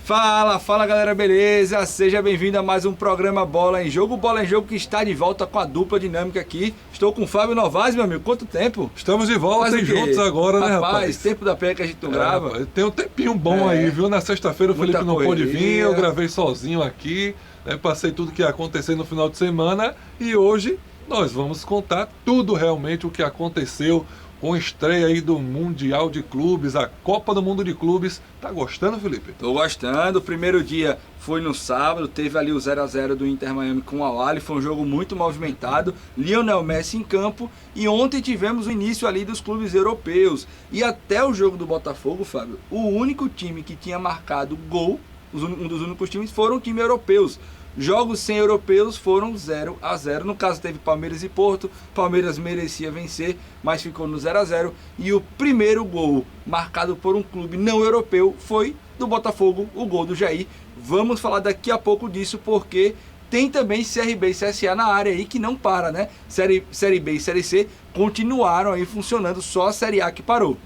Fala galera, beleza? Seja bem-vindo a mais um programa Bola em Jogo. Bola em Jogo que está de volta com a dupla dinâmica aqui. Estou com o Fábio Novaes, meu amigo. Quanto tempo? Estamos de volta e juntos agora, né, rapaz? Tempo da pé que a gente não grava. Rapaz, tem um tempinho bom aí, viu? Na sexta-feira o Felipe não pôde vir, eu gravei sozinho aqui, né? Passei tudo que ia acontecer no final de semana e hoje nós vamos contar tudo realmente o que aconteceu com a estreia aí do Mundial de Clubes, a Copa do Mundo de Clubes. Tá gostando, Felipe? Tô gostando. O primeiro dia foi no sábado, teve ali o 0x0 do Inter Miami com o Al-Ahly, foi um jogo muito movimentado, Lionel Messi em campo, e ontem tivemos o início ali dos clubes europeus. E até o jogo do Botafogo, Fábio, o único time que tinha marcado gol, um dos únicos times, foram times europeus. Jogos sem europeus foram 0x0. No caso teve Palmeiras e Porto. Palmeiras merecia vencer, mas ficou no 0x0. E o primeiro gol marcado por um clube não europeu foi do Botafogo, o gol do Jair. Vamos falar daqui a pouco disso, porque tem também CRB e CSA na área aí que não para, né? Série B e Série C continuaram aí funcionando, só a Série A que parou.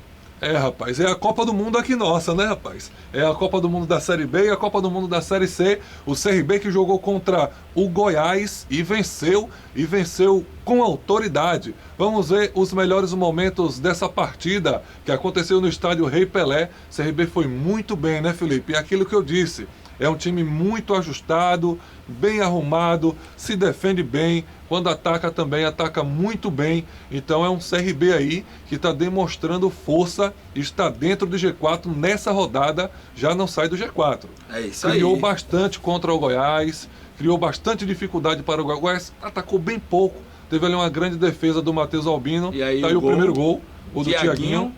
Rapaz, é a Copa do Mundo aqui nossa, né, rapaz? É a Copa do Mundo da Série B e a Copa do Mundo da Série C. O CRB que jogou contra o Goiás e venceu com autoridade. Vamos ver os melhores momentos dessa partida que aconteceu no estádio Rei Pelé. O CRB foi muito bem, né, Felipe? É aquilo que eu disse. É um time muito ajustado, bem arrumado, se defende bem, quando ataca também ataca muito bem. Então é um CRB aí que está demonstrando força, está dentro do G4 nessa rodada, já não sai do G4. É isso aí. Criou bastante contra o Goiás, criou bastante dificuldade para o Goiás. O Goiás atacou bem pouco, teve ali uma grande defesa do Matheus Albino, e aí, tá aí o primeiro gol, o do Thiaguinho.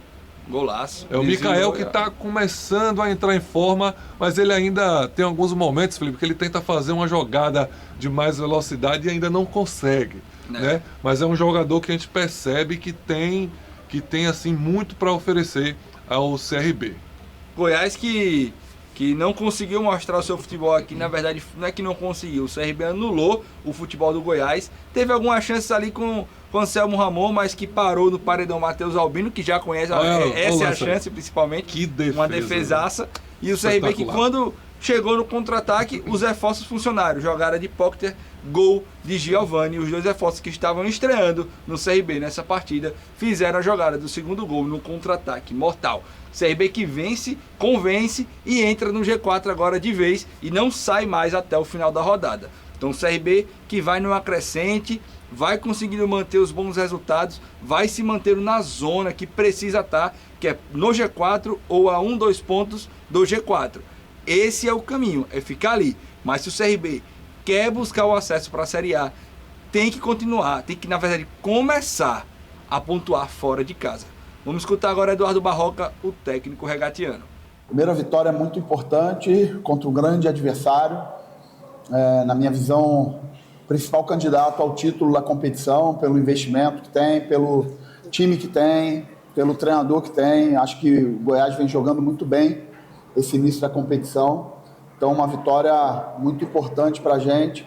Golaço. É o Mikael que está começando a entrar em forma, mas ele ainda tem alguns momentos, Felipe, que ele tenta fazer uma jogada de mais velocidade e ainda não consegue, né? Mas é um jogador que a gente percebe que tem assim muito para oferecer ao CRB. Goiás que não conseguiu mostrar o seu futebol aqui, na verdade não é que não conseguiu, o CRB anulou o futebol do Goiás, teve algumas chances ali com Anselmo Ramon, mas que parou no paredão Matheus Albino, que já conhece, essa é a chance principalmente, que defesa, uma defesaça, e o CRB que quando chegou no contra-ataque, os reforços funcionaram, jogada de Pochter, gol de Giovani, os dois reforços que estavam estreando no CRB nessa partida, fizeram a jogada do segundo gol no contra-ataque mortal. CRB que vence, convence e entra no G4 agora de vez e não sai mais até o final da rodada. Então o CRB que vai numa crescente, vai conseguindo manter os bons resultados, vai se manter na zona que precisa estar, que é no G4 ou a 2 pontos do G4. Esse é o caminho, é ficar ali. Mas se o CRB quer buscar o acesso para a Série A, tem que continuar, tem que, na verdade, começar a pontuar fora de casa. Vamos escutar agora Eduardo Barroca, o técnico regatiano. Primeira vitória é muito importante contra um grande adversário. Na minha visão, principal candidato ao título da competição, pelo investimento que tem, pelo time que tem, pelo treinador que tem. Acho que o Goiás vem jogando muito bem esse início da competição. Então, uma vitória muito importante para a gente.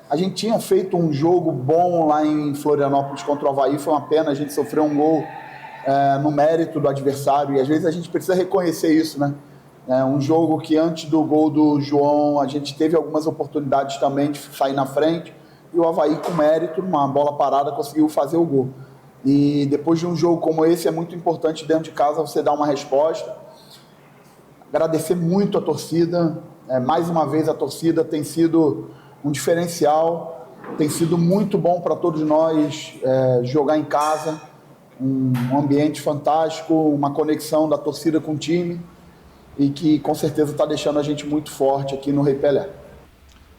A gente tinha feito um jogo bom lá em Florianópolis contra o Avaí, foi uma pena, a gente sofreu um gol no mérito do adversário, e às vezes a gente precisa reconhecer isso, né? Um jogo que antes do gol do João, a gente teve algumas oportunidades também de sair na frente, e o Avaí com mérito, uma bola parada, conseguiu fazer o gol. E depois de um jogo como esse, é muito importante dentro de casa você dar uma resposta. Agradecer muito a torcida, mais uma vez a torcida tem sido um diferencial, tem sido muito bom para todos nós jogar em casa, um ambiente fantástico, uma conexão da torcida com o time e que com certeza está deixando a gente muito forte aqui no Rei Pelé.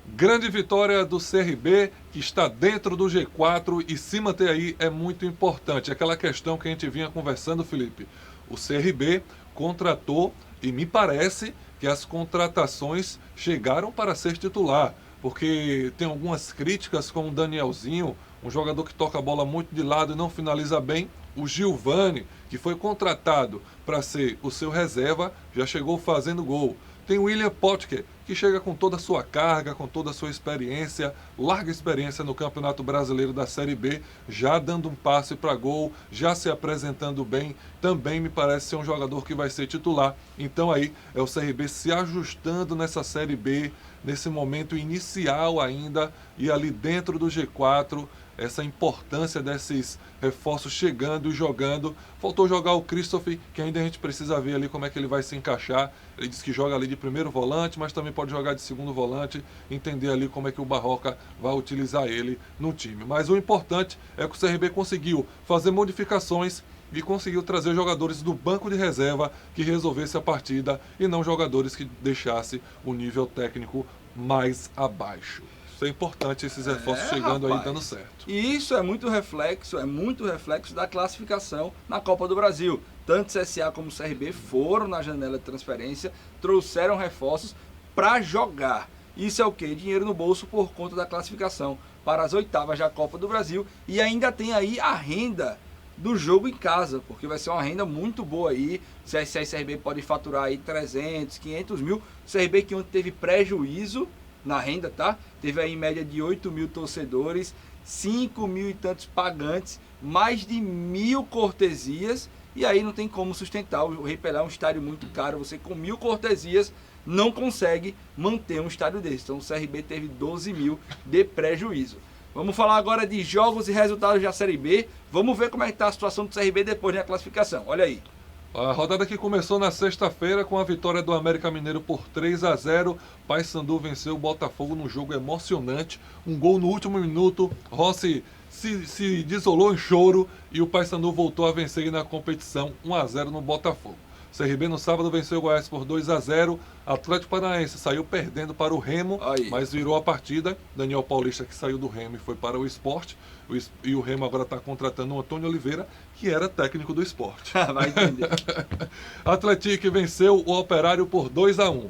Grande vitória do CRB, que está dentro do G4 e se manter aí é muito importante. Aquela questão que a gente vinha conversando, Felipe, o CRB contratou e me parece que as contratações chegaram para ser titular, porque tem algumas críticas com o Danielzinho, um jogador que toca a bola muito de lado e não finaliza bem. O Giovani, que foi contratado para ser o seu reserva, já chegou fazendo gol. Tem o William Potker, que chega com toda a sua carga, com toda a sua experiência, larga experiência no Campeonato Brasileiro da Série B, já dando um passe para gol, já se apresentando bem, também me parece ser um jogador que vai ser titular. Então aí é o CRB se ajustando nessa Série B, nesse momento inicial ainda, e ali dentro do G4, essa importância desses reforços chegando e jogando. Faltou jogar o Christopher, que ainda a gente precisa ver ali como é que ele vai se encaixar. Ele disse que joga ali de primeiro volante, mas também pode jogar de segundo volante, entender ali como é que o Barroca vai utilizar ele no time. Mas o importante é que o CRB conseguiu fazer modificações e conseguiu trazer jogadores do banco de reserva que resolvesse a partida e não jogadores que deixasse o nível técnico mais abaixo. Isso é importante, esses reforços chegando aí dando certo. E isso é muito reflexo da classificação na Copa do Brasil. Tanto CSA como CRB foram na janela de transferência, trouxeram reforços para jogar. Isso é o quê? Dinheiro no bolso por conta da classificação para as oitavas da Copa do Brasil. E ainda tem aí a renda do jogo em casa, porque vai ser uma renda muito boa aí. CSA e CRB podem faturar aí 300, 500 mil. CRB que ontem teve prejuízo na renda, tá? Teve aí em média de 8 mil torcedores, 5 mil e tantos pagantes, mais de 1.000 cortesias, e aí não tem como sustentar. O Rei Pelé é um estádio muito caro, você com 1.000 cortesias não consegue manter um estádio desse. Então o CRB teve 12 mil de prejuízo. Vamos falar agora de jogos e resultados da Série B. Vamos ver como é que está a situação do CRB depois da classificação. Olha aí. A rodada que começou na sexta-feira com a vitória do América Mineiro por 3-0. Paysandu venceu o Botafogo num jogo emocionante. Um gol no último minuto. Rossi se desolou em choro e o Paysandu voltou a vencer na competição 1-0 no Botafogo. CRB no sábado venceu o Goiás por 2-0. Atlético Paranaense saiu perdendo para o Remo, mas virou a partida. Daniel Paulista, que saiu do Remo e foi para o Sport. E o Remo agora está contratando o Antônio Oliveira, que era técnico do Sport. Vai entender. Atlético venceu o Operário por 2-1.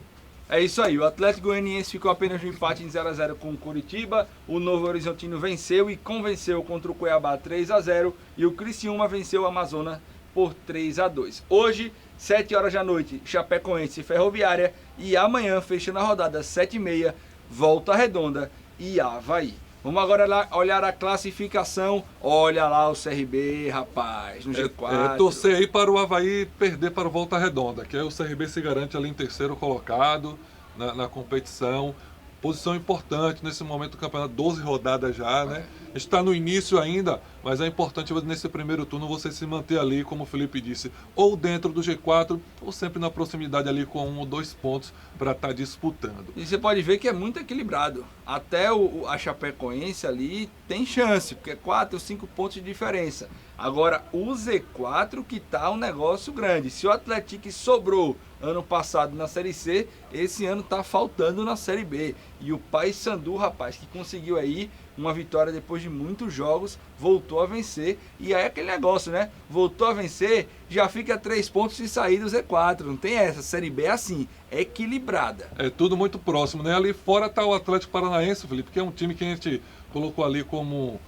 É isso aí, o Atlético Goianiense ficou apenas no empate em 0-0 com o Curitiba, o Novo Horizontino venceu e convenceu contra o Cuiabá 3-0 e o Criciúma venceu o Amazonas por 3-2. Hoje, 7 horas da noite, Chapecoense e Ferroviária, e amanhã, fechando a rodada 7h30, Volta Redonda e Avaí. Vamos agora lá olhar a classificação. Olha lá o CRB, rapaz, no G4. Torcer aí para o Avaí perder para o Volta Redonda, que aí o CRB se garante ali em terceiro colocado na competição. Posição importante nesse momento do campeonato, 12 rodadas já, né? A gente está no início ainda, mas é importante nesse primeiro turno você se manter ali, como o Felipe disse, ou dentro do G4, ou sempre na proximidade ali com 1 ou 2 pontos para estar disputando. E você pode ver que é muito equilibrado. Até a Chapecoense ali tem chance, porque é 4 ou 5 pontos de diferença. Agora, o Z4 que tá um negócio grande. Se o Atlético sobrou ano passado na Série C, esse ano tá faltando na Série B. E o Paysandu, rapaz, que conseguiu aí uma vitória depois de muitos jogos, voltou a vencer. E aí é aquele negócio, né? Voltou a vencer, já fica 3 pontos se sair do Z4. Não tem essa. Série B é assim, é equilibrada. É tudo muito próximo, né? Ali fora tá o Atlético Paranaense, Felipe, que é um time que a gente colocou ali como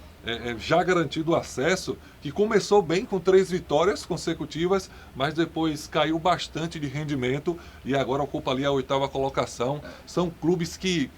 já garantido o acesso, que começou bem com 3 vitórias consecutivas, mas depois caiu bastante de rendimento e agora ocupa ali a 8ª colocação. São clubes que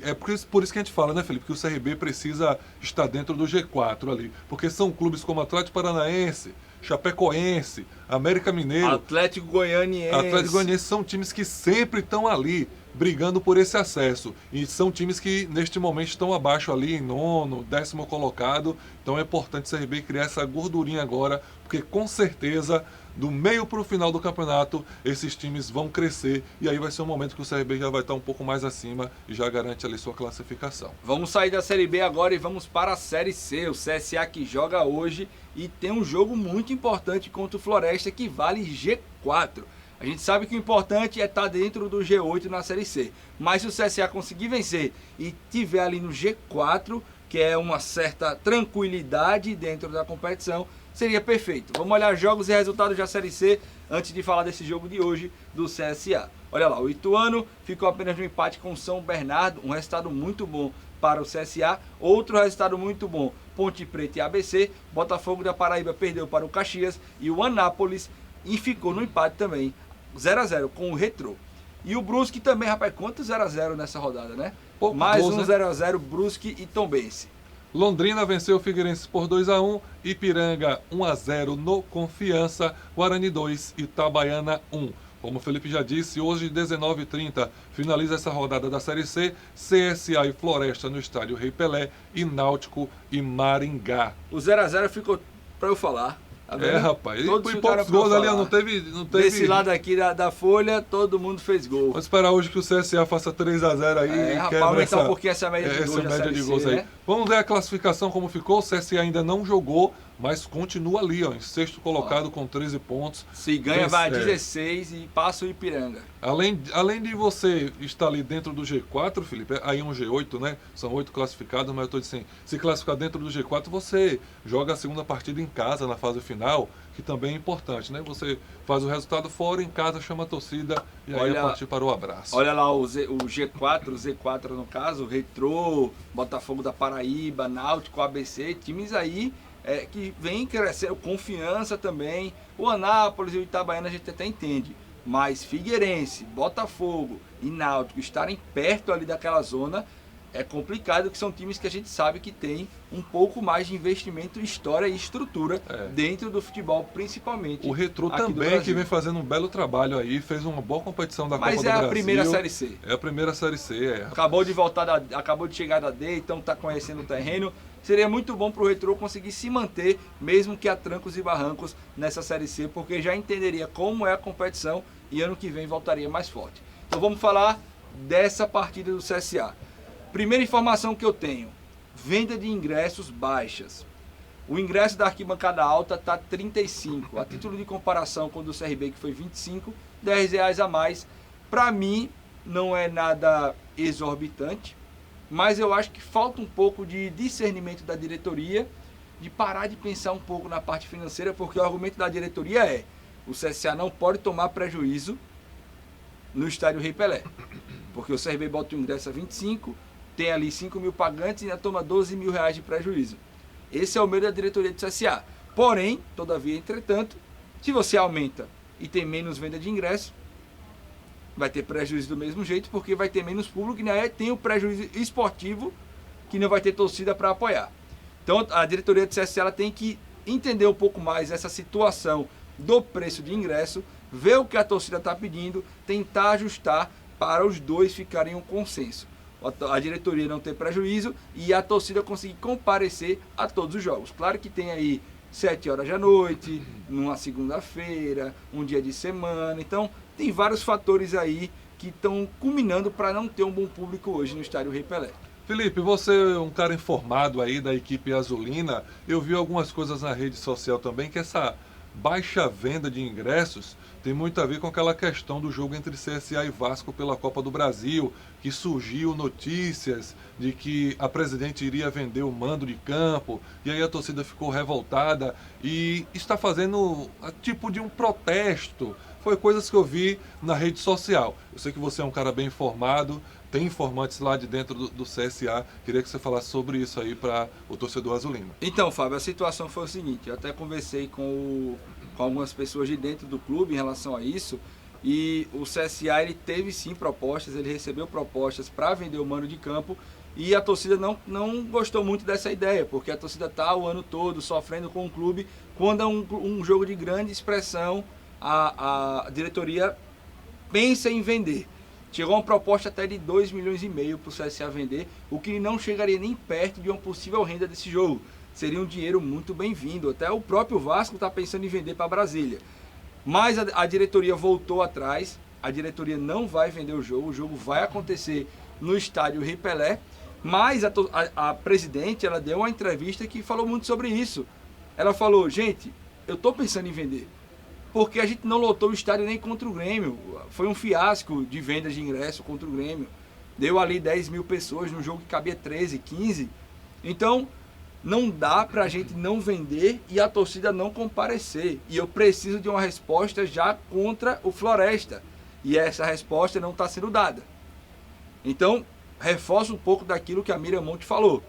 é por isso que a gente fala, né, Felipe, que o CRB precisa estar dentro do G4 ali, porque são clubes como Atlético Paranaense, Chapecoense, América Mineiro, Atlético Goianiense são times que sempre estão ali brigando por esse acesso, e são times que neste momento estão abaixo ali em 9º, 10º colocado. Então é importante o CRB criar essa gordurinha agora, porque com certeza do meio para o final do campeonato esses times vão crescer, e aí vai ser um momento que o CRB já vai estar um pouco mais acima e já garante ali sua classificação. Vamos sair da Série B agora e vamos para a Série C. O CSA que joga hoje e tem um jogo muito importante contra o Floresta que vale G4. A gente sabe que o importante é estar dentro do G8 na Série C. Mas se o CSA conseguir vencer e tiver ali no G4, que é uma certa tranquilidade dentro da competição, seria perfeito. Vamos olhar jogos e resultados da Série C antes de falar desse jogo de hoje do CSA. Olha lá, o Ituano ficou apenas no empate com o São Bernardo, um resultado muito bom para o CSA. Outro resultado muito bom, Ponte Preta e ABC. Botafogo da Paraíba perdeu para o Caxias e o Anápolis ficou no empate também, 0-0 com o Retrô. E o Brusque também, rapaz, quanto 0x0 nessa rodada, né? Poucos Mais gols, um né? 0x0 Brusque e Tombense. Londrina venceu o Figueirense por 2-1, Ipiranga 1-0 no Confiança, Guarani 2, Itabaiana 1. Como o Felipe já disse, hoje 19h30 finaliza essa rodada da Série C, CSA e Floresta no estádio Rei Pelé e Náutico e Maringá. O 0x0 ficou pra eu falar. Tá vendo? Rapaz, Todos e ficaram poucos pra eu gols ali, falar. não teve... Desse lado aqui da folha, todo mundo fez gol. Vamos esperar hoje que o CSA faça 3-0 aí e Rapaz, quebra aumentar um pouquinho essa média de gols da média Série de C, gols aí. né? Vamos ver a classificação como ficou. O CSA ainda não jogou, mas continua ali, ó, em sexto colocado com 13 pontos. Se ganha, vai a 16 e passa o Ipiranga. Além de você estar ali dentro do G4, Felipe, aí é um G8, né? São 8 classificados, mas eu estou dizendo, se classificar dentro do G4, você joga a segunda partida em casa na fase final, que também é importante, né? Você faz o resultado fora, em casa, chama a torcida e aí é partir para o abraço. Olha lá o G4, o Z4 no caso, Retrô, Botafogo da Paraíba, Náutico, ABC, times aí que vem crescendo, Confiança também, o Anápolis e o Itabaiana a gente até entende, mas Figueirense, Botafogo e Náutico estarem perto ali daquela zona é complicado, que são times que a gente sabe que tem um pouco mais de investimento, história e estrutura dentro do futebol, principalmente. O Retrô também, que vem fazendo um belo trabalho aí, fez uma boa competição da Copa do Brasil. Mas é a primeira Série C. É a primeira Série C, Acabou de chegar da D, então está conhecendo o terreno. Seria muito bom para o Retrô conseguir se manter, mesmo que a trancos e barrancos nessa Série C, porque já entenderia como é a competição e ano que vem voltaria mais forte. Então vamos falar dessa partida do CSA. Primeira informação que eu tenho, venda de ingressos baixas. O ingresso da arquibancada alta está 35. A título de comparação com o do CRB, que foi 25, R$10 a mais. Para mim, não é nada exorbitante, mas eu acho que falta um pouco de discernimento da diretoria, de parar de pensar um pouco na parte financeira, porque o argumento da diretoria é: o CSA não pode tomar prejuízo no estádio Rei Pelé, porque o CRB bota o ingresso a 25, tem ali 5 mil pagantes e ainda toma R$12 mil de prejuízo. Esse é o medo da diretoria do CSA. Porém, todavia, entretanto, se você aumenta e tem menos venda de ingresso, vai ter prejuízo do mesmo jeito, porque vai ter menos público e ainda tem o prejuízo esportivo, que não vai ter torcida para apoiar. Então, a diretoria do CSA ela tem que entender um pouco mais essa situação do preço de ingresso, ver o que a torcida está pedindo, tentar ajustar para os dois ficarem em um consenso. A diretoria não ter prejuízo e a torcida conseguir comparecer a todos os jogos. Claro que tem aí 7 horas da noite, numa segunda-feira, um dia de semana. Então, tem vários fatores aí que estão culminando para não ter um bom público hoje no estádio Rei Pelé. Felipe, você é um cara informado aí da equipe azulina. Eu vi algumas coisas na rede social também, que essa baixa venda de ingressos tem muito a ver com aquela questão do jogo entre CSA e Vasco pela Copa do Brasil, que surgiu notícias de que a presidente iria vender o mando de campo, e aí a torcida ficou revoltada e está fazendo tipo de um protesto. Foi coisas que eu vi na rede social. Eu sei que você é um cara bem informado, tem informantes lá de dentro do CSA. Queria que você falasse sobre isso aí para o torcedor azulino. Então, Fábio, a situação foi o seguinte: eu até conversei com algumas pessoas de dentro do clube em relação a isso, e o CSA ele teve sim propostas, ele recebeu propostas para vender o mando de campo, e a torcida não gostou muito dessa ideia, porque a torcida está o ano todo sofrendo com o clube. Quando é um jogo de grande expressão, a diretoria pensa em vender. Chegou uma proposta até de 2,5 milhões para o CSA vender, o que não chegaria nem perto de uma possível renda desse jogo. Seria um dinheiro muito bem-vindo. Até o próprio Vasco está pensando em vender para Brasília. Mas a diretoria voltou atrás, a diretoria não vai vender o jogo vai acontecer no estádio Rei Pelé, mas a presidente ela deu uma entrevista que falou muito sobre isso. Ela falou: gente, eu estou pensando em vender, porque a gente não lotou o estádio nem contra o Grêmio. Foi um fiasco de vendas de ingresso contra o Grêmio. Deu ali 10 mil pessoas num jogo que cabia 13, 15. Então, não dá pra gente não vender e a torcida não comparecer. E eu preciso de uma resposta já contra o Floresta. E essa resposta não está sendo dada. Então, reforço um pouco daquilo que a Miriam Monte falou.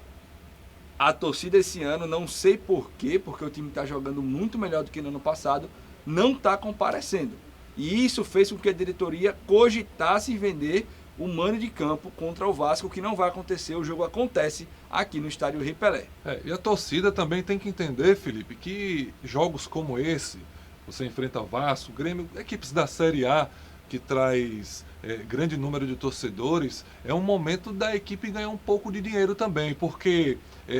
A torcida esse ano, não sei porquê, porque o time está jogando muito melhor do que no ano passado, não está comparecendo. E isso fez com que a diretoria cogitasse em vender o mando de campo contra o Vasco, que não vai acontecer. O jogo acontece aqui no estádio Rei Pelé. E a torcida também tem que entender, Felipe, que jogos como esse, você enfrenta Vasco, Grêmio, equipes da Série A, que traz grande número de torcedores, é um momento da equipe ganhar um pouco de dinheiro também, porque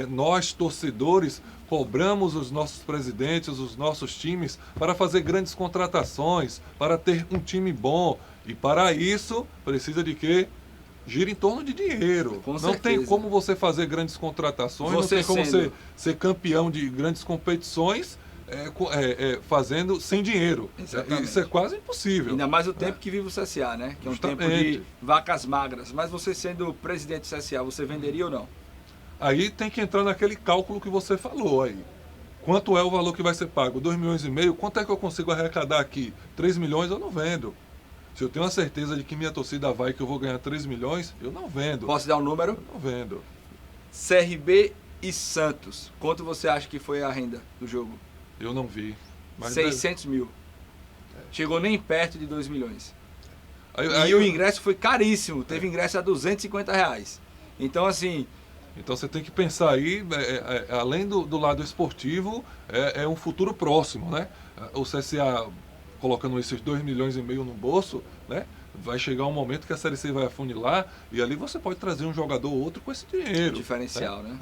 nós, torcedores, cobramos os nossos presidentes, os nossos times, para fazer grandes contratações, para ter um time bom. E para isso, precisa de quê? Gira em torno de dinheiro. Com não certeza. tem como você fazer grandes contratações, Você não tem como sendo- ser campeão de grandes competições fazendo sem dinheiro. Exatamente. Isso é quase impossível. Ainda mais o tempo que vive o CSA, né? Que é um tempo Justamente. de vacas magras. Mas você sendo presidente do CSA, você venderia ou não? Aí tem que entrar naquele cálculo que você falou aí. Quanto é o valor que vai ser pago? 2,5 milhões? Quanto é que eu consigo arrecadar aqui? 3 milhões eu não vendo. Se eu tenho a certeza de que minha torcida vai, que eu vou ganhar 3 milhões, eu não vendo. Posso dar um número? Eu não vendo. CRB e Santos. Quanto você acha que foi a renda do jogo? Eu não vi. Mas 600 mil. Chegou nem perto de 2 milhões. Aí E o ingresso foi caríssimo. Teve ingresso a R$250. Então, assim, Então você tem que pensar aí, além do lado esportivo, é um futuro próximo, né? O CSA colocando esses 2,5 milhões no bolso, né? Vai chegar um momento que a Série C vai afunilar e ali você pode trazer um jogador ou outro com esse dinheiro. diferencial, né?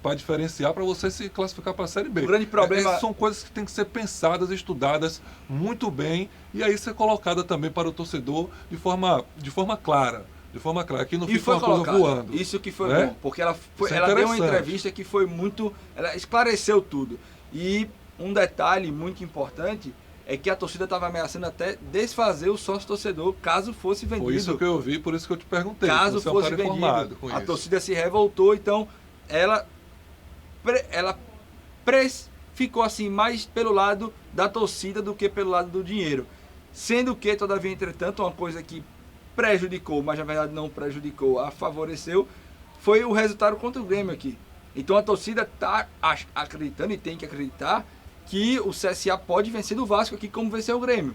Para diferenciar para você se classificar para a Série B. O grande problema- Essas são coisas que têm que ser pensadas, estudadas muito bem e aí ser colocada também para o torcedor de forma clara. De forma clara, que não E fica foi uma coisa colocado. voando. Isso que foi né? bom, porque ela Isso é deu uma interessante. entrevista que foi muito. Ela esclareceu tudo. E um detalhe muito importante é que a torcida estava ameaçando até desfazer o sócio-torcedor caso fosse vendido. Foi isso que eu vi, por isso que eu te perguntei. Caso você fosse é um cara vendido. informado com A isso. torcida se revoltou, então ela ficou assim mais pelo lado da torcida do que pelo lado do dinheiro. Sendo que, todavia, entretanto, uma coisa que prejudicou, mas na verdade não prejudicou, a favoreceu, foi o resultado contra o Grêmio aqui. Então a torcida está acreditando e tem que acreditar que o CSA pode vencer do Vasco aqui como venceu o Grêmio.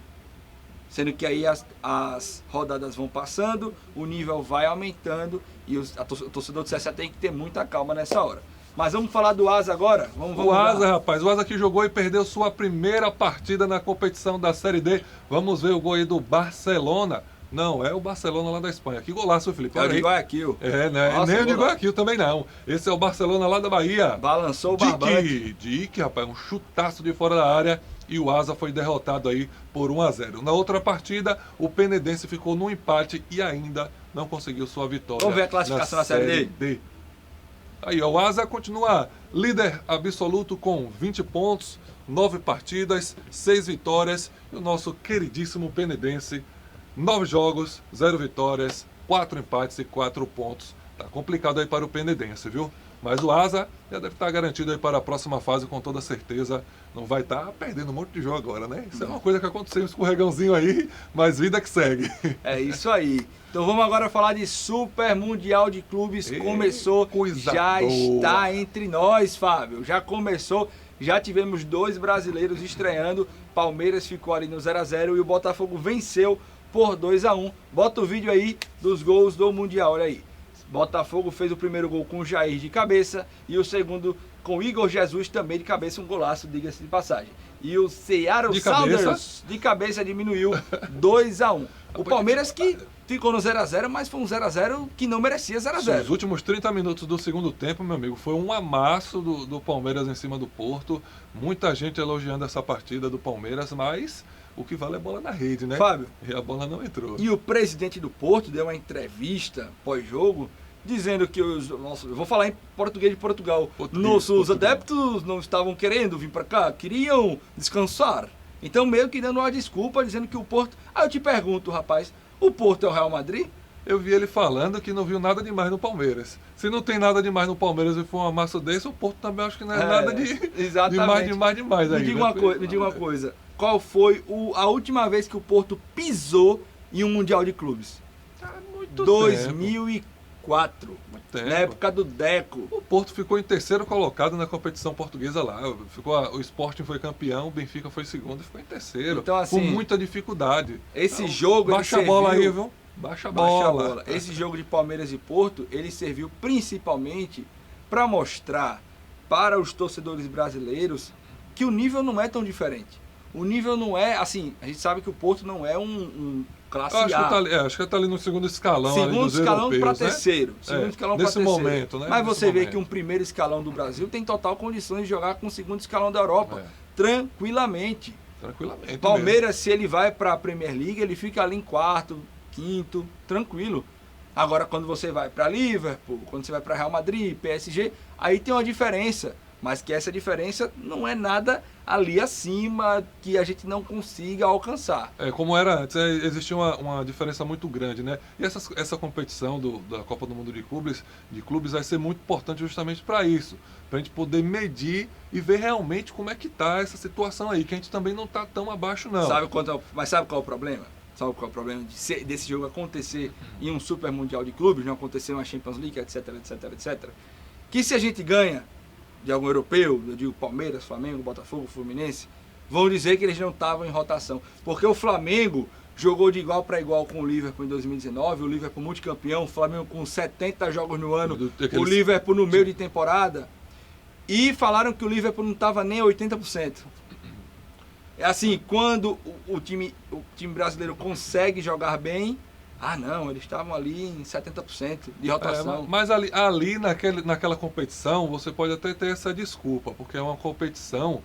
Sendo que aí as rodadas vão passando, o nível vai aumentando e o torcedor do CSA tem que ter muita calma nessa hora. Mas vamos falar do Asa agora? Vamos O lá. Asa, rapaz, o Asa que jogou e perdeu sua primeira partida na competição da Série D. Vamos ver o gol aí do Barcelona. Não, é o Barcelona lá da Espanha. Que golaço, Felipe. É o Olha de aí. Guayaquil. Né? Nossa, Nem o de golaço. Guayaquil também não. Esse é o Barcelona lá da Bahia. Balançou o barbante. Dick, rapaz, um chutaço de fora da área e o Asa foi derrotado aí por 1-0. Na outra partida, o Penedense ficou no empate e ainda não conseguiu sua vitória. Vamos ver a classificação na Série D. Aí, ó, o Asa continua líder absoluto com 20 pontos, 9 partidas, 6 vitórias. E o nosso queridíssimo Penedense, 9 jogos, 0 vitórias, 4 empates e 4 pontos. Tá complicado aí para o Penedense, viu? Mas o Asa já deve estar garantido aí para a próxima fase com toda certeza. Não vai estar perdendo um monte de jogo agora, né? Isso é uma coisa que aconteceu, um escorregãozinho aí, mas vida que segue. É isso aí. Então vamos agora falar de Super Mundial de Clubes. Começou, coisa já boa. está entre nós, Fábio. Já começou, já tivemos 2 brasileiros estreando. Palmeiras ficou ali no 0-0 e o Botafogo venceu por 2-1. Bota o vídeo aí dos gols do Mundial, olha aí. Botafogo fez o primeiro gol com o Jair de cabeça e o segundo com o Igor Jesus também de cabeça, um golaço, diga-se de passagem. E o Seattle De Sounders cabeça? de cabeça diminuiu 2-1. O Palmeiras que ficou no 0-0, mas foi um 0-0 que não merecia 0-0. Os últimos 30 minutos do segundo tempo, meu amigo, foi um amasso do Palmeiras em cima do Porto. Muita gente elogiando essa partida do Palmeiras, mas o que vale é bola na rede, né? Fábio. E a bola não entrou. E o presidente do Porto deu uma entrevista pós-jogo dizendo que eu vou falar em português de Portugal. Nossos adeptos não estavam querendo vir para cá, queriam descansar. Então meio que dando uma desculpa, dizendo que o Porto... Aí eu te pergunto, rapaz, o Porto é o Real Madrid? Eu vi ele falando que não viu nada demais no Palmeiras. Se não tem nada demais no Palmeiras e for um amasso desse, o Porto também acho que não é nada de exatamente. demais Me aí. diga uma coisa, qual foi a última vez que o Porto pisou em um Mundial de Clubes? Muito 2004. 94, tempo. na época do Deco. O Porto ficou em terceiro colocado na competição portuguesa lá. O Sporting foi campeão, o Benfica foi segundo e ficou em terceiro. Então, assim, com muita dificuldade. Esse Então, jogo baixa a bola aí, viu? Baixa a bola. Esse jogo de Palmeiras e Porto, ele serviu principalmente para mostrar para os torcedores brasileiros que o nível não é tão diferente. O nível não é, assim, a gente sabe que o Porto não é um classe A. Acho que tá ali no segundo escalão. Segundo escalão para né? terceiro. Segundo escalão para terceiro. Nesse momento, né? Mas você vê que um primeiro escalão do Brasil tem total condições de jogar com o segundo escalão da Europa. Tranquilamente. Palmeiras, se ele vai para a Premier League, ele fica ali em quarto, quinto, tranquilo. Agora, quando você vai para Liverpool, quando você vai para Real Madrid, PSG, aí tem uma diferença. Mas que essa diferença não é nada ali acima que a gente não consiga alcançar. Como era antes, existia uma diferença muito grande, né? E essa competição da Copa do Mundo de clubes vai ser muito importante justamente para isso. Para a gente poder medir e ver realmente como é que está essa situação aí, que a gente também não está tão abaixo, não. Mas sabe qual é o problema? Sabe qual é o problema desse jogo acontecer em um Super Mundial de Clubes, não acontecer uma Champions League, etc, etc, etc? Que se a gente ganha de algum europeu, eu digo Palmeiras, Flamengo, Botafogo, Fluminense, vão dizer que eles não estavam em rotação. Porque o Flamengo jogou de igual para igual com o Liverpool em 2019, o Liverpool multicampeão, o Flamengo com 70 jogos no ano, o Liverpool no meio de temporada, e falaram que o Liverpool não estava nem a 80%. É assim, quando o time brasileiro consegue jogar bem, não, eles estavam ali em 70% de rotação. Mas ali naquela competição, você pode até ter essa desculpa, porque é uma competição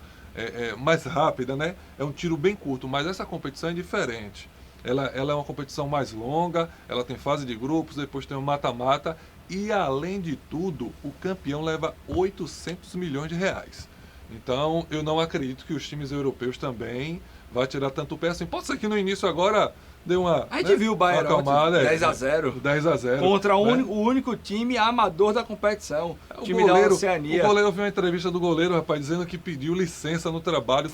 mais rápida, né? É um tiro bem curto, mas essa competição é diferente. Ela é uma competição mais longa, ela tem fase de grupos, depois tem o mata-mata, e além de tudo, o campeão leva 800 milhões de reais. Então, eu não acredito que os times europeus também vão tirar tanto pé assim. Pode ser que no início agora deu uma... A gente viu o Bayern 10-0. 10-0. Contra o único time amador da competição. O time goleiro, da Oceania. O goleiro, eu vi uma entrevista do goleiro, rapaz, dizendo que pediu licença no trabalho.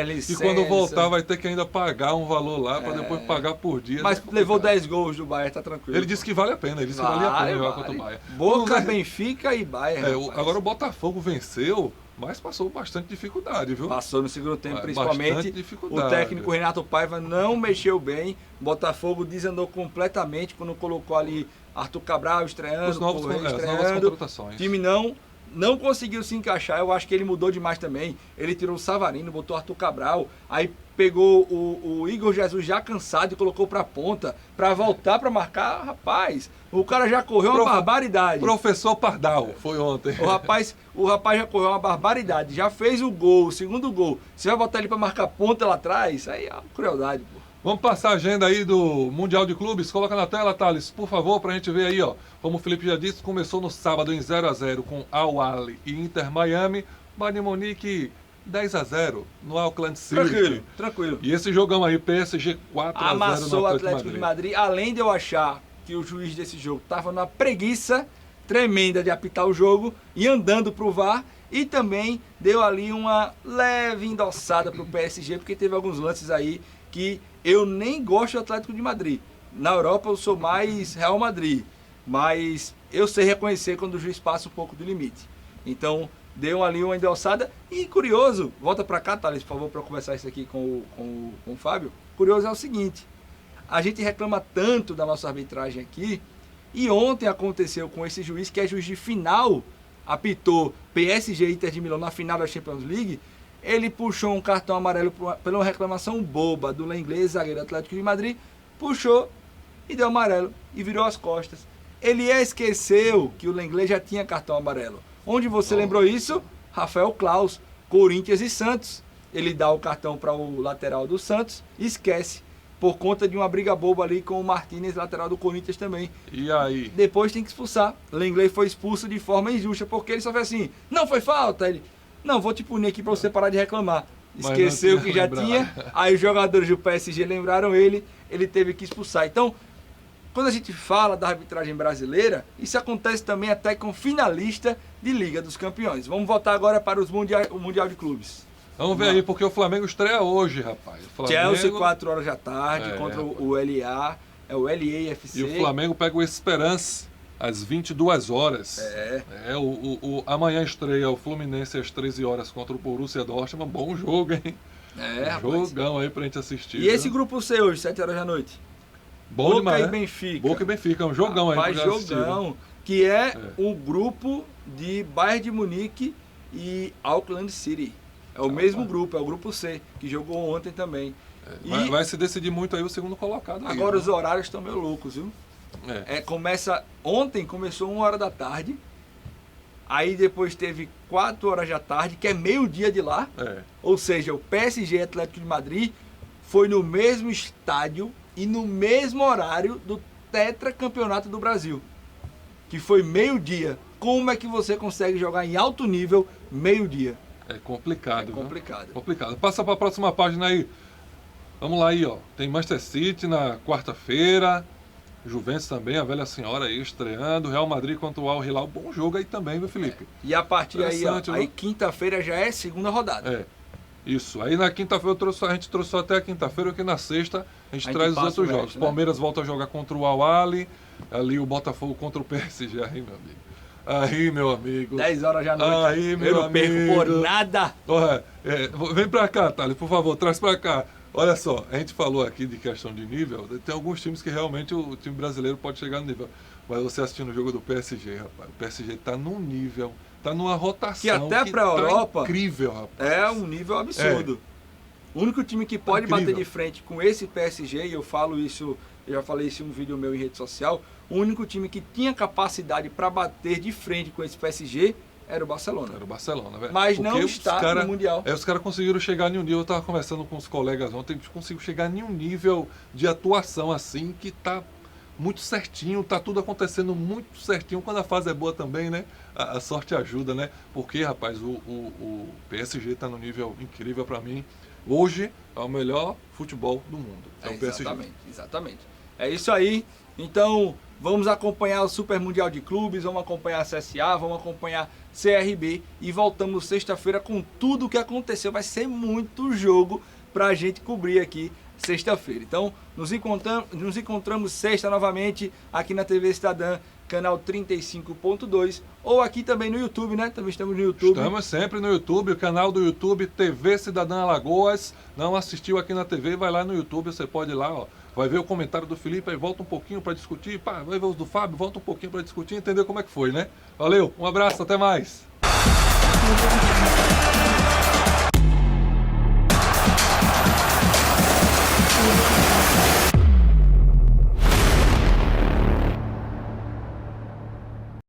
Licença. E quando voltar vai ter que ainda pagar um valor lá, para depois pagar por dia. Mas levou 10 gols do Bayern, tá tranquilo. Ele disse que vale a pena, jogar contra o Bayern. Boca, Benfica e Bayern. Agora o Botafogo venceu, mas passou bastante dificuldade, viu? Passou no segundo tempo, principalmente. O técnico Renato Paiva não mexeu bem. Botafogo desandou completamente quando colocou ali Arthur Cabral estreando, as novas contratações. O time não conseguiu se encaixar. Eu acho que ele mudou demais também. Ele tirou o Savarino, botou Arthur Cabral, aí pegou o Igor Jesus já cansado e colocou pra ponta, pra voltar pra marcar. Rapaz, o cara já correu uma barbaridade. Professor Pardal, foi ontem. O rapaz já correu uma barbaridade, já fez o gol, o segundo gol. Você vai botar ele pra marcar ponta lá atrás? Aí é uma crueldade, pô. Vamos passar a agenda aí do Mundial de Clubes. Coloca na tela, Thales, por favor, pra gente ver aí, ó. Como o Felipe já disse, começou no sábado em 0-0 com Al-Ahly e Inter Miami. Bayern Munique 10-0 no Auckland City. Tranquilo. E esse jogão aí, PSG 4-0 amassou o Atlético de Madrid. Além de eu achar que o juiz desse jogo tava numa preguiça tremenda de apitar o jogo e andando pro VAR, e também deu ali uma leve endossada pro PSG, porque teve alguns lances aí que eu nem gosto do Atlético de Madrid. Na Europa eu sou mais Real Madrid, mas eu sei reconhecer quando o juiz passa um pouco do limite. Então, deu ali uma endossada. E curioso, volta para cá, Thales, por favor, para conversar isso aqui com o Fábio. Curioso é o seguinte, a gente reclama tanto da nossa arbitragem aqui, e ontem aconteceu com esse juiz, que é juiz de final, apitou PSG e Inter de Milão na final da Champions League. Ele puxou um cartão amarelo por uma reclamação boba do inglês, zagueiro Atlético de Madrid, puxou e deu amarelo e virou as costas. Ele esqueceu que o inglês já tinha cartão amarelo. Onde você lembrou isso? Rafael Claus, Corinthians e Santos. Ele dá o cartão para o lateral do Santos e esquece, por conta de uma briga boba ali com o Martínez, lateral do Corinthians também. E aí? Depois tem que expulsar. O inglês foi expulso de forma injusta, porque ele só fez assim, não foi falta. Ele, não, vou te punir aqui para você parar de reclamar. Esqueceu que já tinha, aí os jogadores do PSG lembraram ele teve que expulsar. Então, quando a gente fala da arbitragem brasileira, isso acontece também até com finalista de Liga dos Campeões. Vamos voltar agora para o Mundial de Clubes. Vamos ver aí, porque o Flamengo estreia hoje, rapaz. Chelsea, 4 horas da tarde, contra o LA, é o LAFC. E o Flamengo pega o Esperance às 22 horas. Amanhã estreia o Fluminense às 13 horas contra o Borussia Dortmund. Bom jogo, hein? Jogão aí pra gente assistir. E esse grupo C hoje, 7 horas da noite? Bom Boca demais, e Benfica. Boca e Benfica, é um jogão aí pra gente assistir. Jogão, que é o grupo de Bayern de Munique e Auckland City. É o mesmo grupo, é o grupo C, que jogou ontem também. Vai se decidir muito aí o segundo colocado. Agora os horários estão meio loucos, viu? Ontem começou 1 hora da tarde, aí depois teve 4 horas da tarde, que é meio-dia de lá. Ou seja, o PSG e Atlético de Madrid foi no mesmo estádio e no mesmo horário do tetracampeonato do Brasil, que foi meio-dia. Como é que você consegue jogar em alto nível meio-dia? É complicado. Complicado. Passa para a próxima página aí. Vamos lá aí, ó. Tem Manchester City na quarta-feira. Juventus também, a velha senhora aí estreando. Real Madrid contra o Al Hilal. Bom jogo aí também, viu, Felipe? E a partir aí, aí quinta-feira já é segunda rodada. Isso. Aí na quinta-feira a gente trouxe até a quinta-feira, que na sexta a gente traz os outros jogos. Né? Palmeiras volta a jogar contra o Al Ahly. Ali o Botafogo contra o PSG. Aí, meu amigo. 10 horas da noite. Aí, meu Eu não perco por nada. Vem pra cá, Thales, por favor, traz pra cá. Olha só, a gente falou aqui de questão de nível. Tem alguns times que realmente o time brasileiro pode chegar no nível. Mas você assistindo o jogo do PSG, rapaz, o PSG tá num nível, tá numa rotação que até pra Europa incrível, rapaz. É um nível absurdo. O único time que pode bater de frente com esse PSG, e eu falo isso, eu já falei isso em um vídeo meu em rede social, o único time que tinha capacidade para bater de frente com esse PSG era o Barcelona. Velho. Mas porque não está no Mundial. Os caras conseguiram chegar em um nível, eu estava conversando com os colegas ontem, eles conseguiram chegar em um nível de atuação assim que tá muito certinho, tá tudo acontecendo muito certinho. Quando a fase é boa também, né? A sorte ajuda, né? Porque, rapaz, o PSG tá no nível incrível para mim. Hoje é o melhor futebol do mundo. É o PSG. Exatamente. É isso aí. Então, vamos acompanhar o Super Mundial de Clubes, vamos acompanhar a CSA, vamos acompanhar CRB e voltamos sexta-feira com tudo o que aconteceu. Vai ser muito jogo pra gente cobrir aqui sexta-feira. Então, nos encontramos sexta novamente aqui na TV Cidadã, canal 35.2, ou aqui também no YouTube, né? Também estamos no YouTube. Estamos sempre no YouTube, o canal do YouTube TV Cidadã Alagoas. Não assistiu aqui na TV, vai lá no YouTube, você pode ir lá, ó. Vai ver o comentário do Felipe, aí volta um pouquinho para discutir, vai ver os do Fábio, volta um pouquinho para discutir e entender como é que foi, né? Valeu, um abraço, até mais!